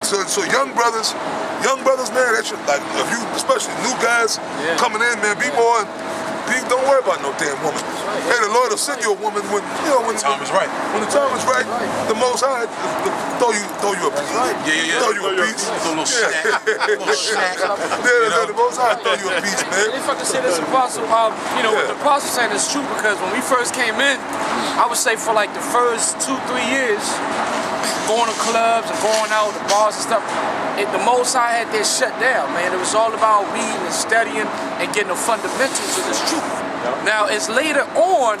So young brothers, man, that should, like, if you, especially new guys coming in, man, be more. Don't worry about no damn woman. Hey, the Lord will send you a woman when when the time is right. When the time is right, the Most High throw you a piece. Throw you a piece. A little snack. The Most High throw you a piece, man. If I can say this, Apostle, what the Apostle saying is true, because when we first came in, I would say for like the first 2-3 years, going to clubs and going out to bars and stuff, the Most High had that shut down, man. It was all about reading and studying and getting the fundamentals of this truth. Now, it's later on,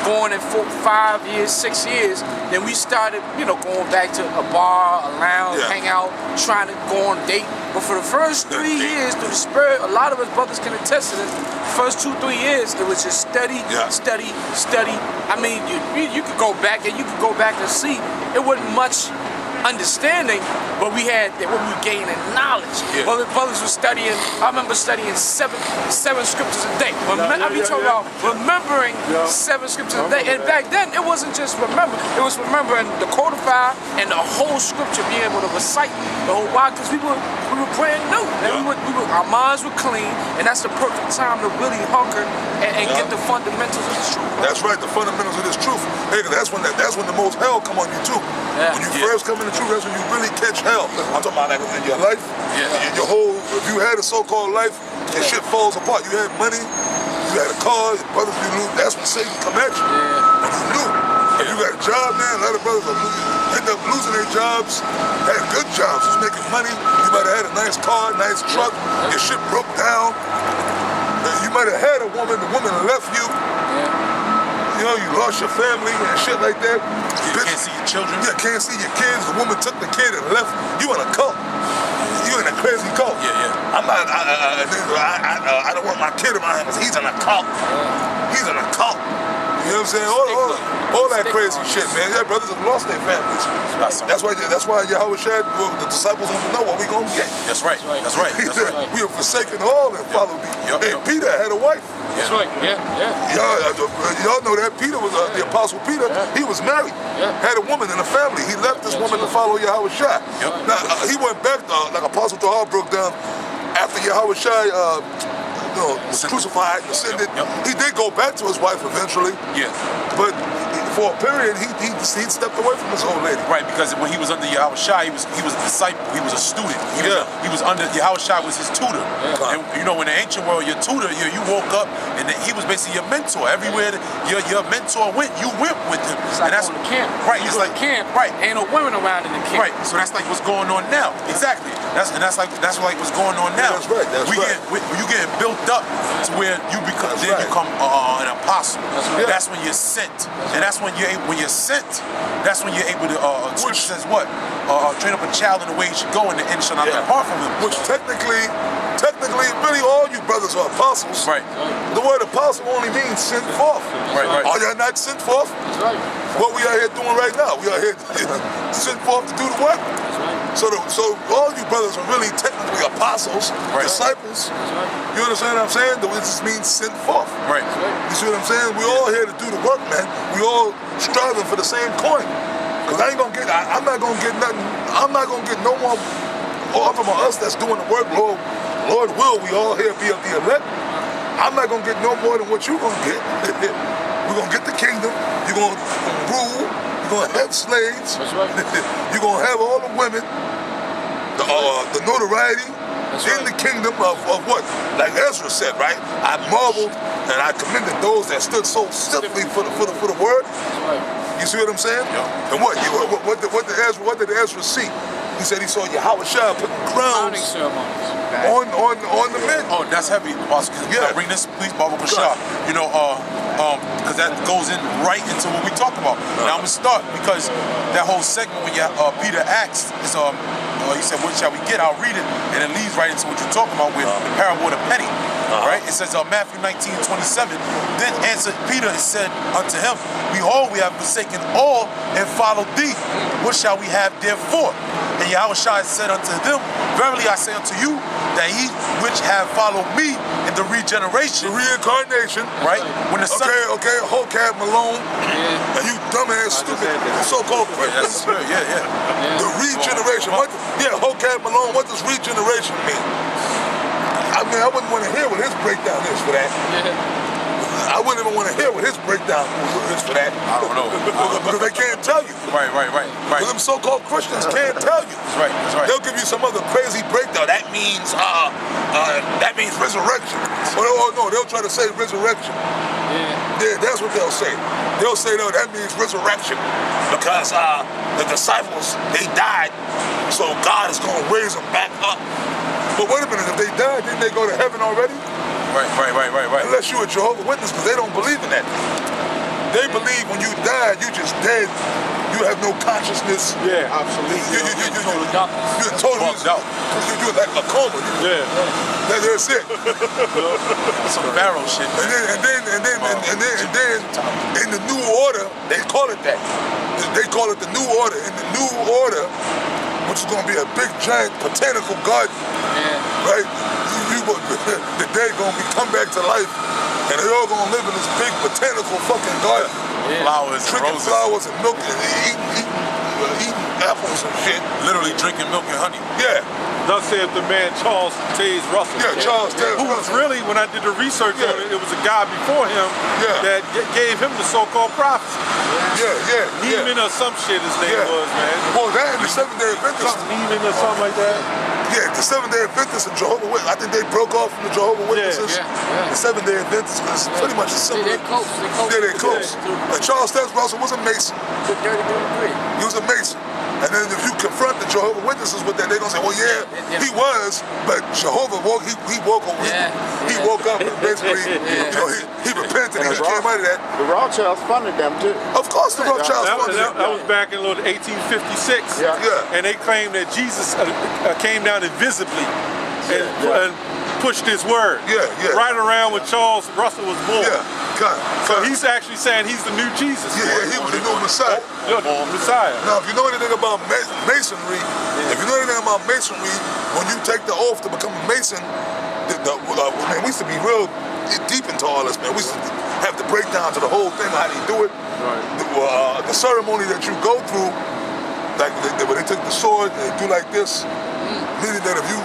going in 4, 5 years, 6 years, then we started, going back to a bar, a lounge, hang out, trying to go on a date. But for the first 3 years, through the Spirit, a lot of us brothers can attest to this. First 2-3 years, it was just study. I mean, you could go back and see it wasn't much understanding, but we were gaining knowledge. Brothers were studying. I remember studying seven scriptures a day. I mean, talking about remembering 7 scriptures a day. And back then, it wasn't just remember; it was remembering the codify and the whole scripture, being able to recite the whole Bible, because we were brand new. And our minds were clean, and that's the perfect time to really hunker and get the fundamentals of this truth. That's right, the fundamentals of this truth. Hey, that's when the most hell come on you too. When you first come in the truth, that's when you really catch hell. I'm talking about like in your life, your whole, if you had a so-called life, your shit falls apart. You had money, you had a car, your brothers, you knew, that's when Satan come at you. And you knew. If you got a job, man, a lot of brothers end up losing their jobs, had good jobs, was making money, you might have had a nice car, nice truck, your shit broke down. You might have had a woman, the woman left you. You lost your family and shit like that. You can't see your children. Yeah, can't see your kids. The woman took the kid and left. You in a cult. You in a crazy cult. I'm not. I don't want my kid in my hands. He's in a cult. He's in a cult. You know what I'm saying? All that crazy shit, man. Yeah, brothers have lost their families. That's why Yahweh Shad, the disciples want to know what we gonna get. That's right. He said, we have forsaken all and followed me. Hey, Peter had a wife. That's right. Y'all know that Peter was the Apostle Peter. He was married, had a woman and a family. He left this woman to follow Yahweh Shai. Now he went back, like Apostle Tahar broke down, after Yahweh Shai was crucified and ascended. He did go back to his wife eventually. But for a period, he stepped away from his old lady. Right, because when he was under Yahweh Shai, he was a disciple. He was a student. He was under Yahweh Shai was his tutor. And in the ancient world, your tutor, you woke up and he was basically your mentor. Everywhere your mentor went, you went with him. And that's the camp. Right, it's like camp. Right, ain't no women around in the camp. Right, so that's like what's going on now. Exactly. That's like what's going on now. That's right. You getting built up to where you become an apostle. That's when you're sent, and that's when you're sent. That's when you're able to. Scripture says what? Train up a child in the way he should go, and the end shall not depart from him. Which technically, really, all you brothers are apostles. Right. The word apostle only means sent forth. Right. Are y'all not sent forth? That's right. What we are here doing right now? We are here sent forth to do the work. So all you brothers are really technically apostles, disciples. You understand what I'm saying? It just means sent forth. Right. You see what I'm saying? We all here to do the work, man. We all striving for the same coin. Cause I'm not gonna get nothing. I'm not gonna get no more. Other than us that's doing the work, Lord will, we all here be of the elect. I'm not gonna get no more than what you gonna get. We're gonna get the kingdom. You're gonna rule. You're gonna have slaves. That's right. You're gonna have all the women. The notoriety in the kingdom of what? Like Ezra said, right? I marveled and I commended those that stood so stiffly for the word. That's right. You see what I'm saying? And what did Ezra see? He said he saw Yahweh Shai putting crowns on the men. Oh, that's heavy, boss. Bring this, please, Baba Bashar. Because that goes in right into what we talk about. Now I'm gonna start because that whole segment when Peter asked is he said, "What shall we get?" I'll read it, and it leads right into what you're talking about with the parable of the penny. Right? It says Matthew 19:27. Then answered Peter and said unto him, Behold, we have forsaken all and followed thee. What shall we have therefore? And Yahweh Shai said unto them, Verily I say unto you, that he which have followed me in the regeneration. The reincarnation. Right? When the son... Okay, Hocab Malone. And you dumbass, stupid, so-called Christians. The regeneration. Hocab Malone, what does regeneration mean? I mean, I wouldn't want to hear what his breakdown is for that. I wouldn't even want to hear what his breakdown is for that. I don't know. Because they can't tell you. Right. Because them so-called Christians can't tell you. That's right. They'll give you some other crazy breakdown. That means resurrection. Or no, they'll try to say resurrection. Yeah, that's what they'll say. They'll say, no, that means resurrection. Because the disciples, they died, so God is going to raise them back up. But wait a minute, if they died, didn't they go to heaven already? Right. Unless you're a Jehovah's Witness, because they don't believe in that. They believe when you died, you just dead. You have no consciousness. Yeah, absolutely. You're totally you're like a coma. That's it. Some Pharaoh shit. And then in the new order, they call it that. They call it the new order. In the new order, which is going to be a big giant botanical garden, right? The dead gonna come back to life, and they all gonna live in this big botanical fucking garden. Flowers, drinking roses. flowers and milk and eating apples and shit. Literally drinking milk and honey. Yeah. Thus said the man Charles Taze Russell. Yeah, Charles Taze Who was really, when I did the research on it, it was a guy before him that gave him the so-called prophecy. Neiman or some shit his name was, man. Well, that and the Seventh-day Adventists. Neiman or something like that. Yeah, the Seventh-day Adventists and Jehovah's Witnesses. I think they broke off from the Jehovah's Witnesses. The Seventh-day Adventists is pretty much similar. They're close. They're close. And Charles Taze Russell was a Mason. He was a Mason. And then if you confront the Jehovah's Witnesses with that, they're gonna say, well, he was, but Jehovah woke up and basically, he repented and he came out of that. The Rothschilds funded them too. Of course the Rothschilds funded them. That was back in 1856. And they claimed that Jesus came down invisibly and pushed his word. Right around when Charles Russell was born. So he's actually saying he's the new Jesus. He was the new Messiah. Messiah. Now, if you know anything about masonry, when you take the oath to become a Mason, man, we used to be real deep into all this, man. We used to have the breakdowns of the whole thing, how they do it. The ceremony that you go through, like when they took the sword and they do like this, meaning that if you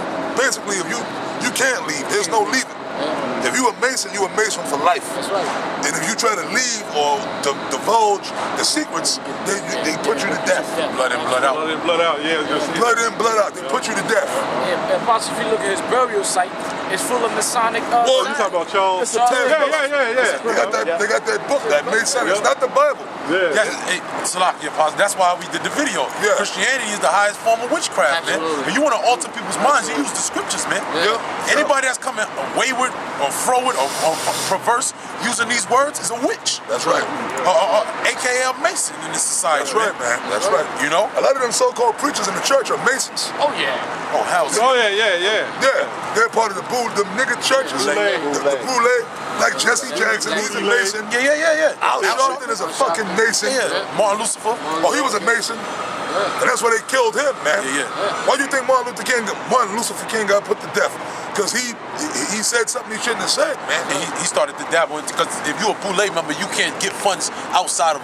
can't leave, there's no leaving. If you're a Mason for life. That's right. And if you try to leave or divulge the secrets, they put you to death. Blood in, blood out. Blood in, blood out, Blood in, blood out. They put you to death. And possibly if you look at his burial site, it's full of Masonic. Well, you talking about Charles? It's a They got that book, that Mason. It's not the Bible. That's why we did the video. Christianity is the highest form of witchcraft, man. If you want to alter people's minds, you use the scriptures, man. Anybody that's coming wayward or froward or perverse using these words is a witch. That's right. AKA a Mason in this society. That's right, man. That's right. You know? A lot of them so-called preachers in the church are Masons. Oh, yeah. Oh, hell yeah. Yeah, they're part of the nigga churches. The Boule, like Jesse Jackson, he's a Mason. Yeah. Al Sharpton is a fucking Mason. Martin Lucifer. Oh, he was a Mason. And that's why they killed him, man. Why do you think Martin Lucifer King got put to death? Because he said something he shouldn't have said, man. And he started to dabble into, because if you're a Boule member, you can't get funds outside of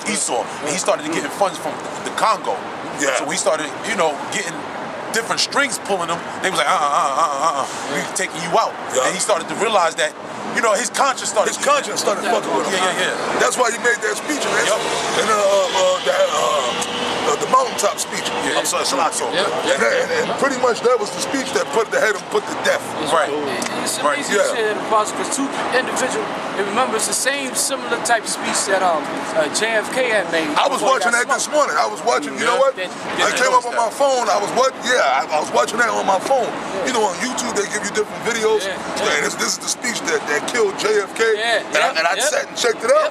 Esau. And he started getting funds from the Congo. So he started, getting different strings pulling them. They was like, we taking you out. And he started to realize that, his conscience started. fucking with him. That's why he made that speech, man. And the mountaintop speech. I'm sorry, Salazzo. And pretty much that was the speech that had him put to death. Right. It's amazing you say that, Apostle, because two individuals, and remember, it's the same similar type of speech that JFK had made. I was watching that this morning. I was watching, you know what? I came up on my phone. I was watching that on my phone. On YouTube, they give you different videos. And this is the speech that killed JFK. And I sat and checked it out.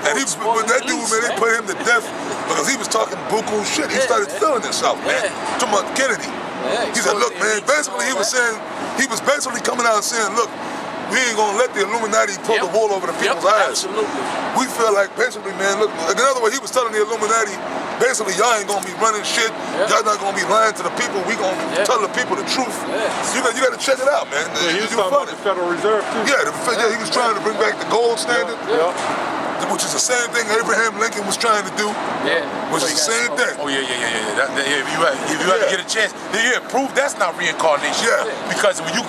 And that dude, man, they put him to death because he was talking buku shit. He started feeling himself, man. Talking about Kennedy. He said, look, man, basically he was basically coming out and saying, look, we ain't gonna let the Illuminati pull the wool over the people's eyes. Absolutely. We feel like basically, man, look, in other words, he was telling the Illuminati, basically y'all ain't gonna be running shit. Y'all not gonna be lying to the people. We gonna tell the people the truth. You gotta check it out, man. He was talking about the Federal Reserve too. Yeah, he was trying to bring back the gold standard. Which is the same thing Abraham Lincoln was trying to do. Which is the same thing. Oh yeah. If you had to get a chance, prove that's not reincarnation. Because when you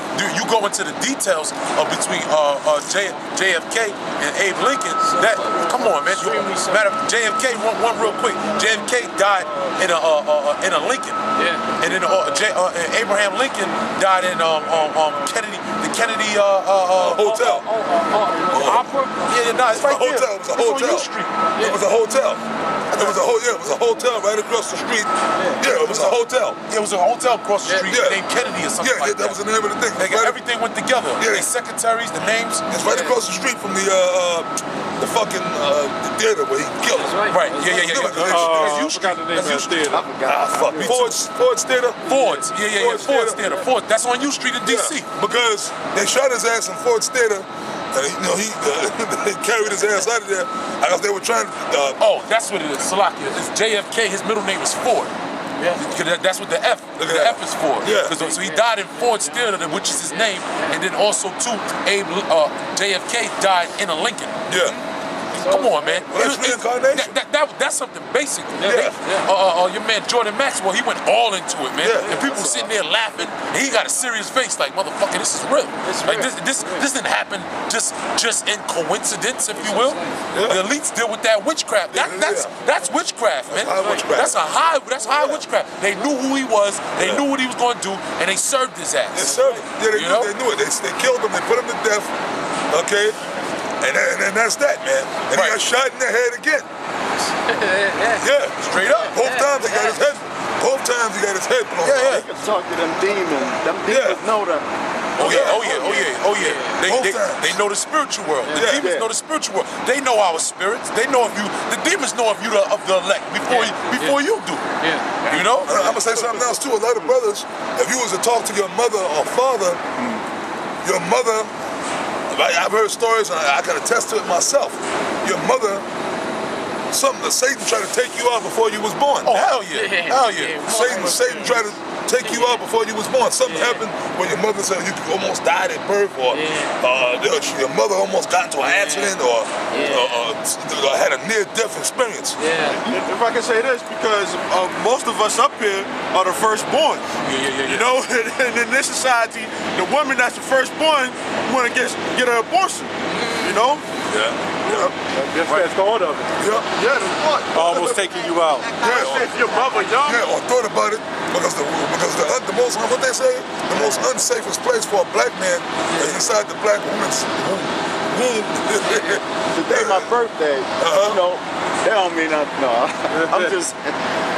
go into the details of between JFK and Abe Lincoln, that come on, man. Matter of JFK, one real quick. JFK died in a Lincoln. And then Abraham Lincoln died in the Kennedy hotel. Opera? It's right there. It was a hotel. It was a hotel. It was a hotel right across the street. Yeah, it was a hotel. It was a hotel across the street named Kennedy or something like that. That was the name of the thing. Everything went together. The secretaries, the names. It's right across the street from the fucking theater where he killed us. Right. I forgot the name of the theater. Ford's Theater. Ford's. Ford's Theater. Ford. That's on U Street in D.C. Because they shot his ass in Ford's Theater. He they carried his ass out of there. I guess they were trying to. That's what it is. Salakia. It's JFK. His middle name is Ford. That's what the F. The F is for. So he died in Ford's Theater, which is his name, and then also too, JFK died in a Lincoln. Come on, man. Well, that's reincarnation. That's something basic. Your man Jordan Maxwell, he went all into it, man. And people sitting there laughing, and he got a serious face, like, motherfucker, this is real. Like this didn't happen just in coincidence, if you will. The elites deal with that witchcraft. That's witchcraft, man. That's high witchcraft. They knew who he was, they knew what he was going to do, and they served his ass. They served him. They knew it. They killed him. They put him to death. Okay. And that's that, man. And he got shot in the head again. Straight up. Both times he got his head. Both times he got his head blown. They can talk to them demons. Them demons know them. Oh yeah. They know the spiritual world. The demons know the spiritual world. They know our spirits. They know if you. The demons know if you of the elect before you do. You know. I'm gonna say something else too. A lot of brothers, if you was to talk to your mother or father, your mother. I've heard stories, and I can attest to it myself. Your mother, Satan tried to take you out before you was born. Oh, hell yeah. Satan tried to take you out before you was born. Something happened when your mother said you almost died at birth, or your mother almost got into an accident, or had a near-death experience. If I can say this, because most of us up here are the firstborn. You know, and in this society, the woman that's the firstborn want to get an abortion. You know? That's the order of it. That's what? Almost taking you out. If your mother young. Or thought about it, because the most, what they say, the most unsafest place for a black man is inside the black woman's womb. Today my birthday, you know, that don't mean nothing. No, I'm just.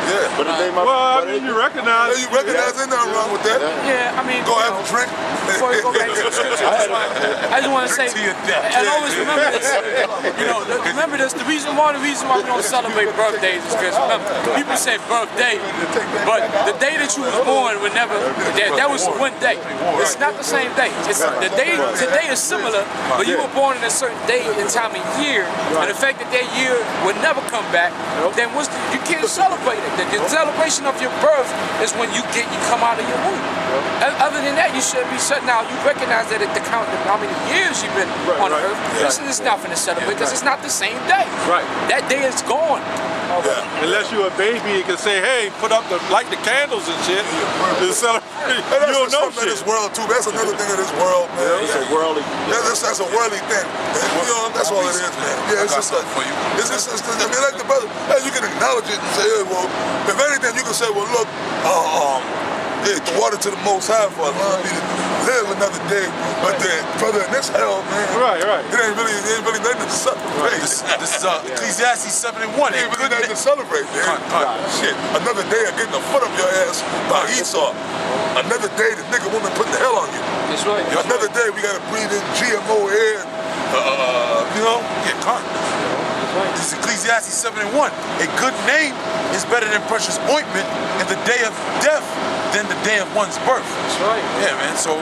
But today my birthday. You recognize. You recognize there's nothing wrong with that. I mean, go have a drink. Before we go back to the scriptures, I just want to say, and always remember this. Remember this. The reason why we don't celebrate birthdays is because people say birthday, but the day that you was born would never. That was one day. It's not the same day. The day today is similar, but you were born in a certain day and time of year, and the fact that year would never come back, then you can't celebrate it. The celebration of your birth is when you come out of your womb. Other than that, you should be shutting out. You recognize that at the count of how many years you've been on earth. This is nothing to celebrate because it's not the same day. That day is gone. Unless you're a baby, you can say, hey, light the candles and shit to celebrate. You don't know shit. This world too. That's another thing of this world, man. It's a worldly. That's a worldly thing. That's all it is, man. It's just like, I mean, like the brother, you can acknowledge it and say, hey, well, if anything, you can say, well, look, water to the Most High for allowing me to live another day. But then, brother, in this hell, man, it ain't really nothing to celebrate. This is Ecclesiastes 7:1. It ain't really nothing to celebrate, man. Shit, another day of getting a foot up your ass by Esau. Another day the nigga woman putting the hell on you. That's right. Another day we gotta breathe in GMO air. This is Ecclesiastes 7:1. A good name is better than precious ointment, and the day of death than the day of one's birth. That's right. Yeah, man. So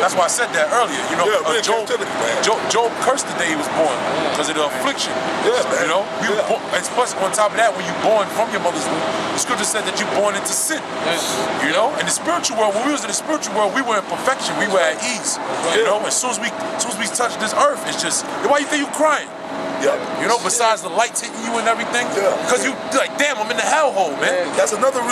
that's why I said that earlier. You know, Job cursed the day he was born because of the affliction. Yeah, man. You know, and plus on top of that, when you're born from your mother's womb, the scripture said that you're born into sin. You know, in the spiritual world, when we was in the spiritual world, we were in perfection. We were at ease. You know, as soon as we touch this earth, it's just why you think you crying? Yeah. You know, besides the lights hitting you and everything, because you like, damn, I'm in the hellhole, man. That's another reason.